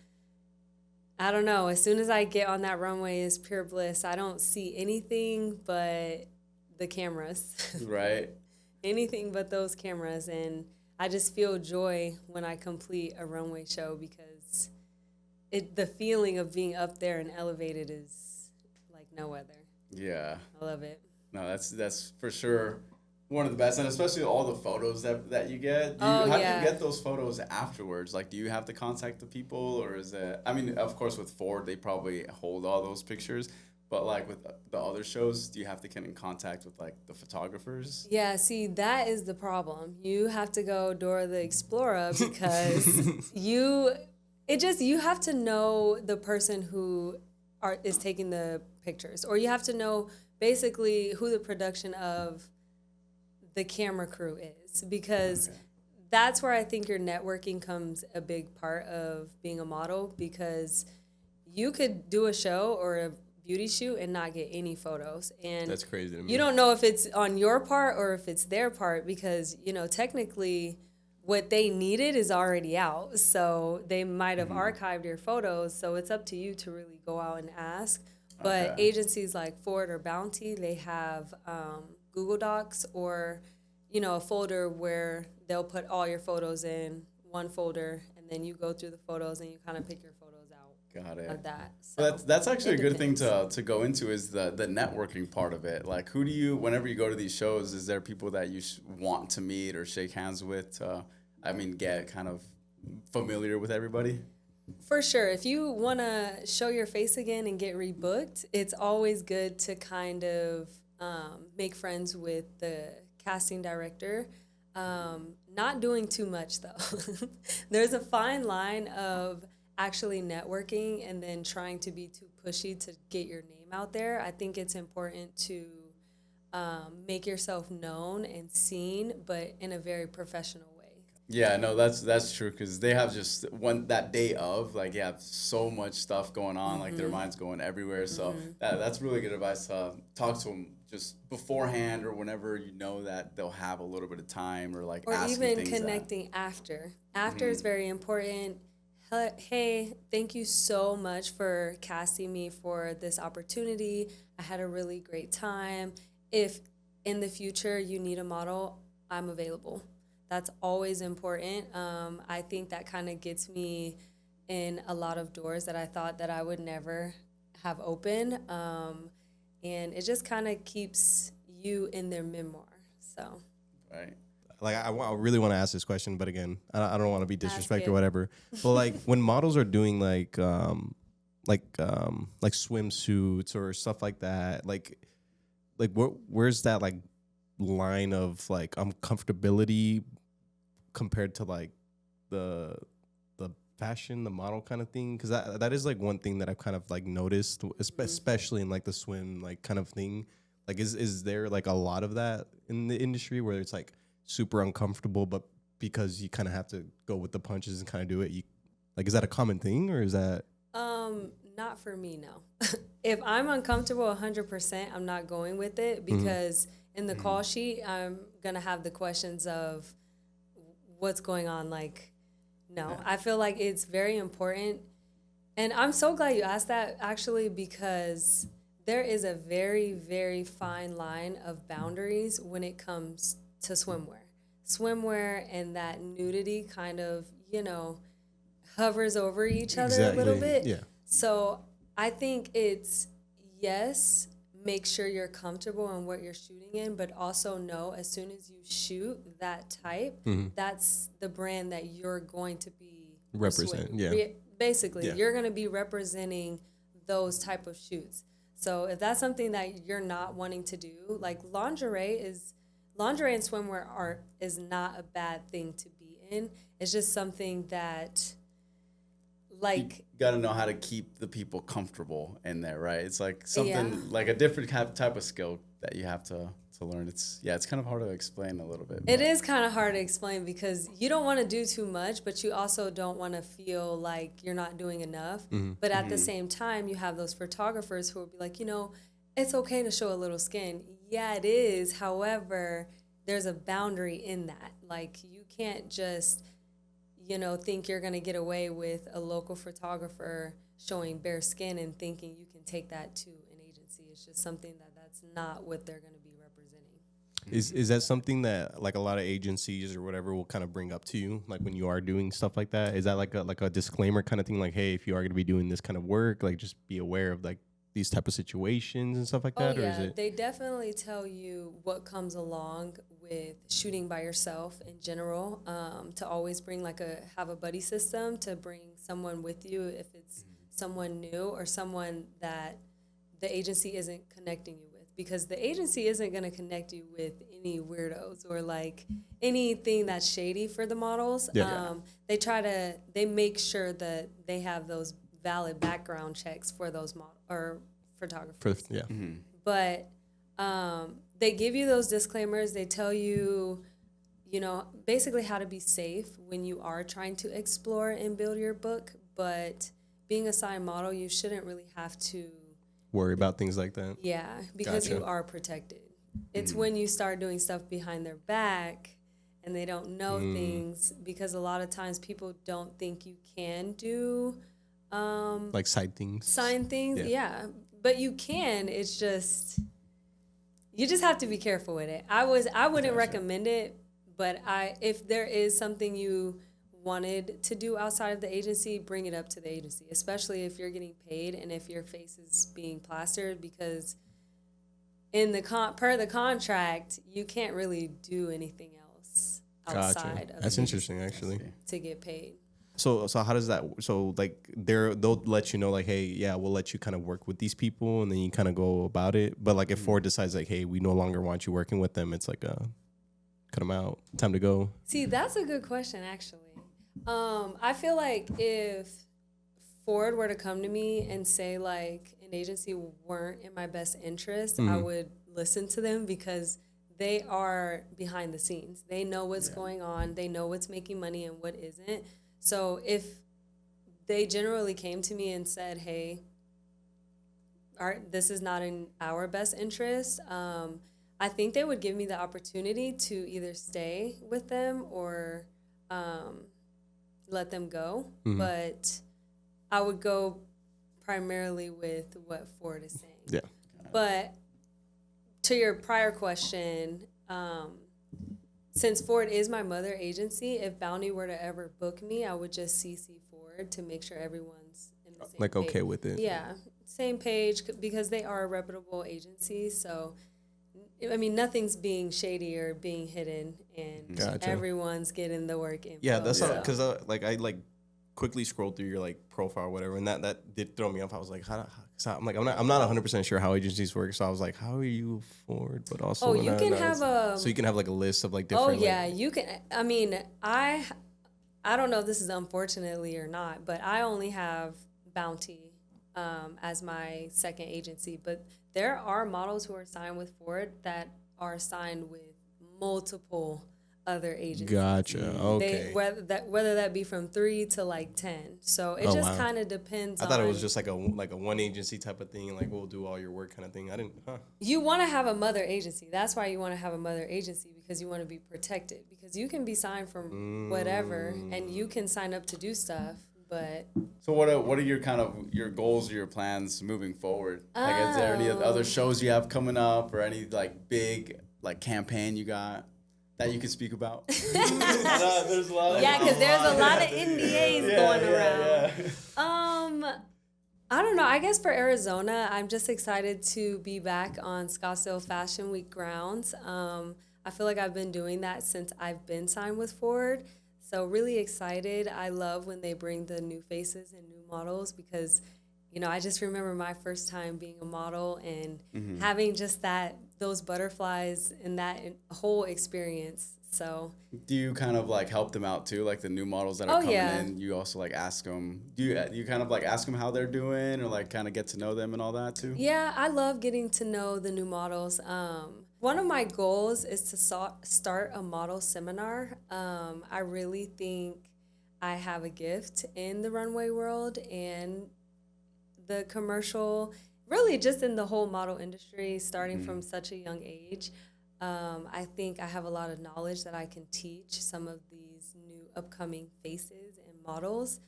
Speaker 2: I don't know. As soon as I get on that runway is pure bliss. I don't see anything but the cameras.
Speaker 3: Right?
Speaker 2: Anything but those cameras. And I just feel joy when I complete a runway show because the feeling of being up there and elevated is like no other.
Speaker 3: Yeah.
Speaker 2: I love it.
Speaker 3: No, that's for sure one of the best, and especially all the photos that you get.
Speaker 2: Oh,
Speaker 3: How
Speaker 2: yeah.
Speaker 3: do you get those photos afterwards? Like, do you have to contact the people, or is it? I mean, of course, with Ford, they probably hold all those pictures. But like with the other shows, do you have to get in contact with like the photographers?
Speaker 2: Yeah, see, that is the problem. You have to go Dora the Explorer because you have to know the person who is taking the pictures, or you have to know basically who the production of the camera crew is, because that's where I think your networking comes a big part of being a model, because you could do a show or a beauty shoot and not get any photos. And
Speaker 1: That's crazy to me.
Speaker 2: you don't know if it's on your part or if it's their part, because, you know, technically what they needed is already out. So they might have archived your photos. So it's up to you to really go out and ask. But
Speaker 3: Okay.
Speaker 2: agencies like Ford or Bounty, they have Google Docs or, you know, a folder where they'll put all your photos in one folder, and then you go through the photos and you kind of pick your photos out
Speaker 3: Got it.
Speaker 2: of that. So
Speaker 3: Well, that's actually a
Speaker 2: it
Speaker 3: good thing
Speaker 2: depends.
Speaker 3: to go into, is the networking part of it. Like, who do you, whenever you go to these shows, is there people that you want to meet or shake hands with? Get kind of familiar with everybody.
Speaker 2: For sure. If you want to show your face again and get rebooked, it's always good to kind of make friends with the casting director. Not doing too much, though. There's a fine line of actually networking and then trying to be too pushy to get your name out there. I think it's important to make yourself known and seen, but in a very professional way.
Speaker 3: Yeah, no, that's true, because they have just that day of, like, you have so much stuff going on, like their mind's going everywhere. So that's really good advice. Talk to them just beforehand or whenever you know that they'll have a little bit of time, or like
Speaker 2: Or
Speaker 3: asking
Speaker 2: even
Speaker 3: things
Speaker 2: connecting after. After is very important. Hey, thank you so much for casting me for this opportunity. I had a really great time. If in the future you need a model, I'm available. That's always important. I think that kind of gets me in a lot of doors that I thought that I would never have open. And it just kind of keeps you in their memoir. So,
Speaker 3: right?
Speaker 1: Like I really want to ask this question, but again, I don't want to be disrespectful
Speaker 2: it.
Speaker 1: or whatever. But like when models are doing like swimsuits or stuff like that, like where's that like line of like comfortability compared to like the fashion, the model kind of thing? Because that is like one thing that I've kind of like noticed, especially in like the swim like kind of thing. Like is there like a lot of that in the industry where it's like super uncomfortable, but because you kind of have to go with the punches and kind of do it? Is that a common thing, or is that?
Speaker 2: Not for me, no. If I'm uncomfortable 100%, I'm not going with it, because in the call sheet, I'm going to have the questions of what's going on. Like, no, I feel like it's very important. And I'm so glad you asked that, actually, because there is a very, very fine line of boundaries when it comes to swimwear. Swimwear and that nudity kind of, hovers over each other a little bit.
Speaker 1: Yeah.
Speaker 2: So I think it's, yes, make sure you're comfortable in what you're shooting in, but also know as soon as you shoot that type, that's the brand that you're going to be
Speaker 1: Represent,
Speaker 2: basically, you're going to be representing those type of shoots. So if that's something that you're not wanting to do, like lingerie and swimwear art is not a bad thing to be in. It's just something that, like,
Speaker 3: you got to know how to keep the people comfortable in there, right? It's like something like a different type of skill that you have to learn. It's kind of hard to explain a little bit.
Speaker 2: It is kind of hard to explain because you don't want to do too much, but you also don't want to feel like you're not doing enough. But at the same time, you have those photographers who will be like, it's okay to show a little skin. Yeah, it is. However, there's a boundary in that. Like, you can't just think you're going to get away with a local photographer showing bare skin and thinking you can take that to an agency. It's just something that's not what they're going to be representing.
Speaker 1: Is that something that, like, a lot of agencies or whatever will kind of bring up to you, like when you are doing stuff like that? Is that like a disclaimer kind of thing, like, hey, if you are going to be doing this kind of work, like, just be aware of like these type of situations and stuff like that?
Speaker 2: Oh, yeah.
Speaker 1: Or is it?
Speaker 2: They definitely tell you what comes along with shooting by yourself in general, to always bring have a buddy system, to bring someone with you if it's someone new or someone that the agency isn't connecting you with, because the agency isn't going to connect you with any weirdos or like anything that's shady for the models. They make sure that they have those valid background checks for those or photographers. But they give you those disclaimers. They tell you, basically how to be safe when you are trying to explore and build your book. But being a signed model, you shouldn't really have to
Speaker 1: worry about things like that.
Speaker 2: Yeah, because you are protected. It's when you start doing stuff behind their back and they don't know things, because a lot of times people don't think you can do
Speaker 1: like sign things.
Speaker 2: Yeah. But you can. It's just, you just have to be careful with it. I wouldn't recommend it, but if there is something you wanted to do outside of the agency, bring it up to the agency, especially if you're getting paid and if your face is being plastered, because in per the contract, you can't really do anything else outside of
Speaker 1: That's interesting, actually,
Speaker 2: to get paid.
Speaker 1: So how does that? So like they'll let you know, like, hey, yeah, we'll let you kind of work with these people, and then you kind of go about it. But like if Ford decides like, hey, we no longer want you working with them, it's like cut them out, time to go.
Speaker 2: See, that's a good question, actually. I feel like if Ford were to come to me and say like an agency weren't in my best interest, I would listen to them, because they are behind the scenes. They know what's going on. They know what's making money and what isn't. So if they generally came to me and said, hey, this is not in our best interest, I think they would give me the opportunity to either stay with them or let them go. But I would go primarily with what Ford is saying.
Speaker 1: Yeah.
Speaker 2: But to your prior question, since Ford is my mother agency, if Bounty were to ever book me, I would just CC Ford to make sure everyone's in the same page.
Speaker 1: Okay with it.
Speaker 2: Yeah, same page, because they are a reputable agency. So, I mean, nothing's being shady or being hidden, and everyone's getting the work info.
Speaker 1: Yeah, that's how, because I quickly scrolled through your like profile or whatever, and that did throw me off. I was like, I'm not 100% sure how agencies work, so I was like, how are you Ford? But also,
Speaker 2: you can have
Speaker 1: so you can have like a list of like different.
Speaker 2: Oh yeah, you can. I mean, I don't know if this is unfortunately or not, but I only have Bounty as my second agency. But there are models who are signed with Ford that are signed with multiple other agencies.
Speaker 1: Gotcha. Okay.
Speaker 2: Whether that be from 3 to like 10. So it just kind of depends.
Speaker 1: I thought it was just like a one agency type of thing, like we'll do all your work kind of thing. I didn't. Huh.
Speaker 2: You want to have a mother agency. That's why you want to have a mother agency, because you want to be protected. Because you can be signed from whatever, and you can sign up to do stuff. But
Speaker 3: so what are your kind of your goals or your plans moving forward? Like, is there any other shows you have coming up, or any like big like campaign you got that you can speak about?
Speaker 2: there's a lot. Yeah, because there's a lot of NDAs going around. Yeah. I don't know. I guess for Arizona, I'm just excited to be back on Scottsdale Fashion Week grounds. I feel like I've been doing that since I've been signed with Ford. So really excited. I love when they bring the new faces and new models, because, you know, I just remember my first time being a model and having just those butterflies and that whole experience. So
Speaker 3: do you kind of like help them out too, like the new models that are coming in? You also like ask them, do you kind of like ask them how they're doing, or like kind of get to know them and all that too?
Speaker 2: Yeah, I love getting to know the new models. One of my goals is to start a model seminar. I really think I have a gift in the runway world and the commercial, really just in the whole model industry, starting from such a young age. I think I have a lot of knowledge that I can teach some of these new upcoming faces and models.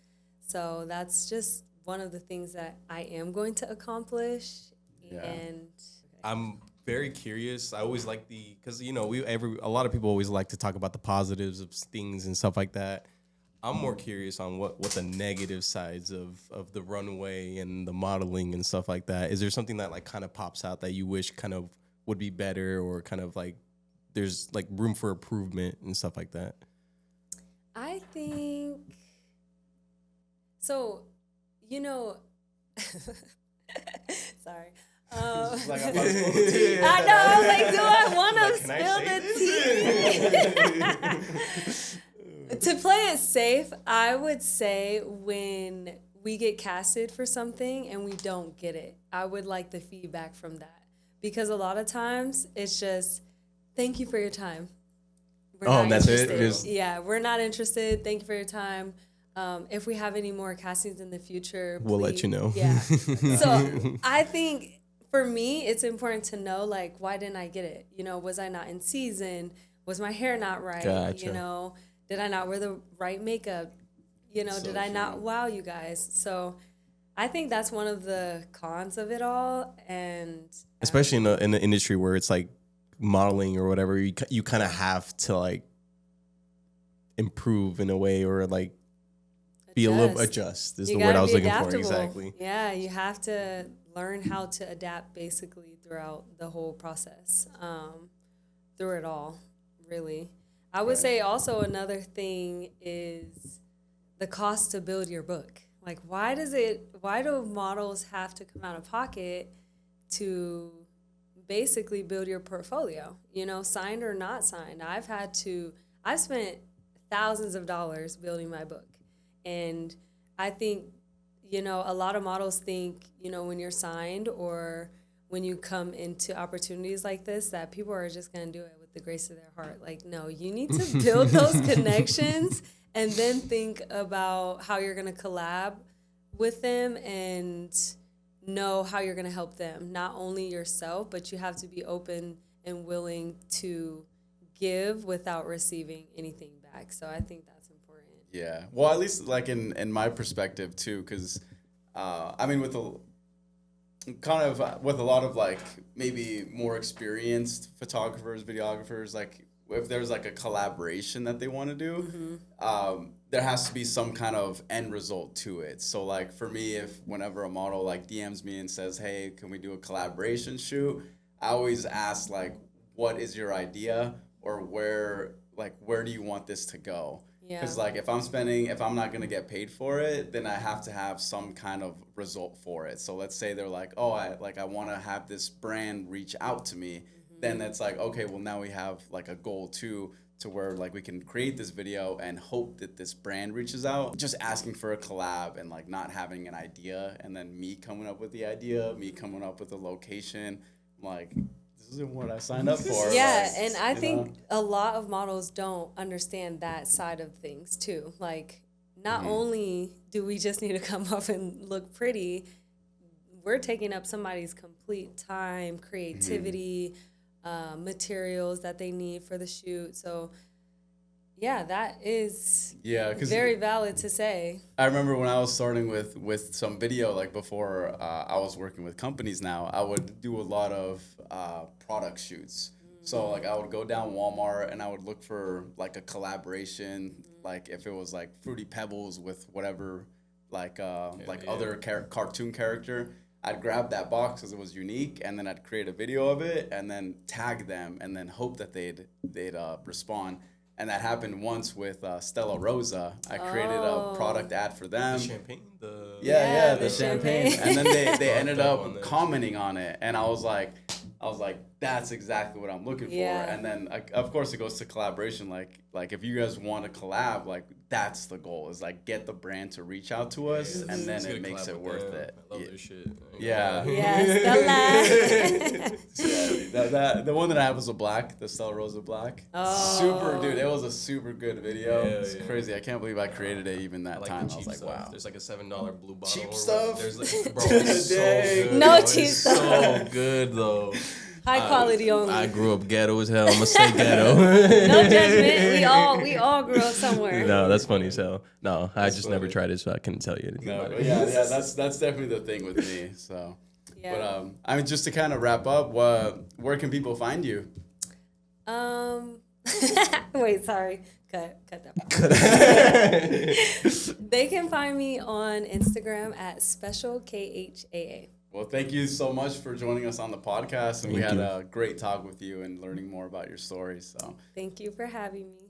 Speaker 2: So that's just one of the things that I am going to accomplish.
Speaker 3: Yeah.
Speaker 2: And
Speaker 1: I'm very curious. I always like because you know a lot of people always like to talk about the positives of things and stuff like that. I'm more curious on what the negative sides of the runway and the modeling and stuff like that. Is there something that like kind of pops out that you wish kind of would be better, or kind of like there's like room for improvement and stuff like that?
Speaker 2: I think so. You know, sorry.
Speaker 3: Like I'm about to spill the tea.
Speaker 2: I know. I was like, do I want to spill the tea? To play it safe, I would say when we get casted for something and we don't get it, I would like the feedback from that. Because a lot of times it's just, thank you for your time. We're not
Speaker 1: that's
Speaker 2: interested.
Speaker 1: it?
Speaker 2: Yeah, we're not interested. Thank you for your time. If we have any more castings in the future,
Speaker 1: we'll let you know.
Speaker 2: Yeah. So I think for me, it's important to know, like, why didn't I get it? You know, was I not in season? Was my hair not right?
Speaker 1: Gotcha.
Speaker 2: You know, did I not wear the right makeup? You know, did I not wow you guys? So I think that's one of the cons of it all. And
Speaker 1: especially in the industry where it's like modeling or whatever, you kind of have to like improve in a way, or like be a little adjust is the word I was looking for. Exactly.
Speaker 2: Yeah, you have to learn how to adapt basically throughout the whole process, through it all, really. I would say also another thing is the cost to build your book. Like, why do models have to come out of pocket to basically build your portfolio? You know, signed or not signed. I've spent thousands of dollars building my book. And I think, you know, a lot of models think, you know, when you're signed or when you come into opportunities like this, that people are just going to do it with the grace of their heart. Like, no, you need to build those connections and then think about how you're going to collab with them and know how you're going to help them. Not only yourself, but you have to be open and willing to give without receiving anything back. So I think that's important.
Speaker 3: Yeah. Well, at least like in my perspective too, because I mean with a lot of like maybe more experienced photographers, videographers, like if there's like a collaboration that they want to do, there has to be some kind of end result to it. So like for me, if whenever a model like DMs me and says, hey, can we do a collaboration shoot? I always ask like, what is your idea, or where do you want this to go? Because like if I'm not gonna get paid for it, then I have to have some kind of result for it. So let's say they're like, oh, I want to have this brand reach out to me. Then it's like, okay, well now we have like a goal too, to where like we can create this video and hope that this brand reaches out. Just asking for a collab and like not having an idea, and then me coming up with the idea, me coming up with the location, like this isn't what I signed up for.
Speaker 2: Yeah,
Speaker 3: Like,
Speaker 2: and I
Speaker 3: you
Speaker 2: think
Speaker 3: know?
Speaker 2: a lot of models don't understand that side of things too. Like, not
Speaker 3: Mm-hmm.
Speaker 2: only do we just need to come up and look pretty, we're taking up somebody's complete time, creativity, materials that they need for the shoot. So, yeah, that is
Speaker 3: Yeah, because
Speaker 2: very valid to say.
Speaker 3: I remember when I was starting with some video, like before I was working with companies now, I would do a lot of product shoots. So like I would go down Walmart and I would look for like a collaboration, like if it was like Fruity Pebbles with whatever, like other cartoon character, I'd grab that box because it was unique, and then I'd create a video of it and then tag them and then hope that they'd respond. And that happened once with Stella Rosa. I created a product ad for them.
Speaker 1: The champagne?
Speaker 3: Yeah,
Speaker 2: the
Speaker 3: the champagne.
Speaker 2: champagne.
Speaker 3: And then they ended
Speaker 1: up on
Speaker 3: up
Speaker 1: that.
Speaker 3: commenting on it. And I was like, that's exactly what I'm looking
Speaker 2: Yeah.
Speaker 3: for. And then, of course, it goes to collaboration. Like if you guys want to collab, like that's the goal, is like get the brand to reach out to us, and then
Speaker 1: Let's get
Speaker 3: it
Speaker 1: a
Speaker 3: makes
Speaker 1: collab
Speaker 3: it
Speaker 1: with
Speaker 3: worth
Speaker 1: them.
Speaker 3: it.
Speaker 1: I love their shit.
Speaker 3: Yeah.
Speaker 2: Yes, Stella.
Speaker 3: Yeah, the one that I have was a black, the Stella Rosa black.
Speaker 2: Oh.
Speaker 3: Super, dude. It was a super good video.
Speaker 1: Yeah,
Speaker 3: It's
Speaker 1: yeah.
Speaker 3: crazy. I can't believe I created it even
Speaker 1: I
Speaker 3: that
Speaker 1: like
Speaker 3: time.
Speaker 1: the
Speaker 3: I was
Speaker 1: cheap
Speaker 3: like,
Speaker 1: stuff.
Speaker 3: wow.
Speaker 1: There's like a $7 blue bottle.
Speaker 3: Cheap
Speaker 1: or
Speaker 3: stuff?
Speaker 1: There's like, bro, it's so
Speaker 3: Dang.
Speaker 1: good.
Speaker 2: No
Speaker 1: bro.
Speaker 2: cheap
Speaker 1: It's
Speaker 2: stuff.
Speaker 1: so good though.
Speaker 2: High quality only.
Speaker 1: I grew up ghetto as hell. I'm gonna stay ghetto.
Speaker 2: No judgment. We all grew up somewhere.
Speaker 1: No, that's funny as hell. No, I just never
Speaker 3: funny.
Speaker 1: tried it, so I couldn't tell you anything
Speaker 3: No,
Speaker 1: about
Speaker 3: but
Speaker 1: it.
Speaker 3: yeah, that's definitely the thing with me. So,
Speaker 2: Yeah.
Speaker 3: but I mean, just to kind of wrap up, where can people find you?
Speaker 2: Wait, sorry. Cut that. They can find me on Instagram at special KHAA.
Speaker 3: Well, thank you so much for joining us on the podcast, and we
Speaker 1: Thank
Speaker 3: had
Speaker 1: you.
Speaker 3: a great talk with you and learning more about your story. So.
Speaker 2: Thank you for having me.